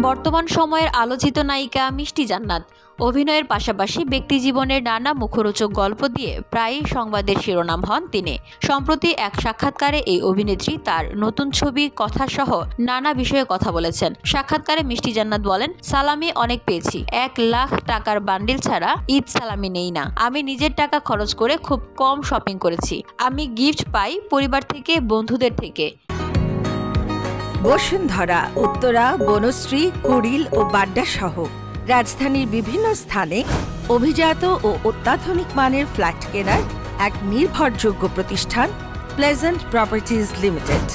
বর্তমান সময়ের আলোচিত নায়িকা মিষ্টি জান্নাত অভিনয়ের পাশাপাশি ব্যক্তিজীবনের নানা মুখরোচক গল্প দিয়ে প্রায়ই সংবাদের শিরোনাম হন তিনি। সম্প্রতি এক সাক্ষাৎকারে এই অভিনেত্রী তার নতুন ছবি কথাসহ নানা বিষয়ে কথা বলেছেন। সাক্ষাৎকারে মিষ্টি জান্নাত বলেন, সালামি অনেক পেয়েছি, 1,00,000 টাকার বান্ডিল ছাড়া ঈদ সালামি নেই না। আমি নিজের টাকা খরচ করে খুব কম শপিং করেছি। আমি গিফট পাই পরিবার থেকে, বন্ধুদের থেকে। বসুন্ধরা, উত্তরা, বনশ্রী, কুড়িল ও বাড্ডা সহ রাজধানীর বিভিন্ন স্থানে অভিজাত ও অত্যাধুনিক মানের ফ্ল্যাট কেনার এক নির্ভরযোগ্য প্রতিষ্ঠান প্লেজেন্ট প্রপার্টিজ লিমিটেড।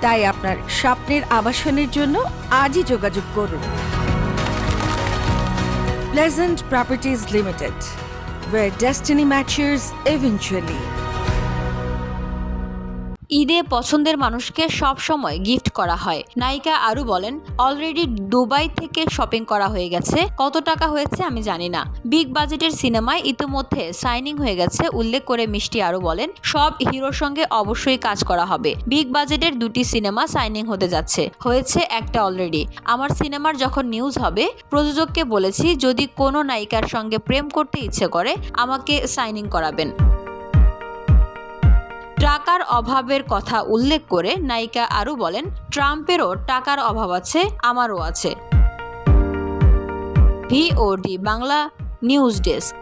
তাই আপনার স্বপ্নের আবাসনের জন্য আজই যোগাযোগ করুন। Pleasant properties limited, where destiny matches eventually. ঈদে পছন্দের মানুষকে সব সময় গিফট করা হয়। নায়িকা আরও বলেন, অলরেডি দুবাই থেকে শপিং করা হয়ে গেছে, কত টাকা হয়েছে আমি জানি না। বিগ বাজেটের সিনেমায় ইতিমধ্যে সাইনিং হয়ে গেছে উল্লেখ করে মিষ্টি আরও বলেন, সব হিরোর সঙ্গে অবশ্যই কাজ করা হবে। বিগ বাজেটের 2টি সিনেমা সাইনিং হতে যাচ্ছে, হয়েছে একটা অলরেডি। আমার সিনেমার যখন নিউজ হবে, প্রযোজককে বলেছি যদি কোনো নায়িকার সঙ্গে প্রেম করতে ইচ্ছে করে আমাকে সাইনিং করাবেন। টাকার অভাবের কথা উল্লেখ করে নায়িকা আরও বলেন, ট্রাম্পেরও টাকার অভাব আছে, আমারও আছে। VOD Bangla news desk.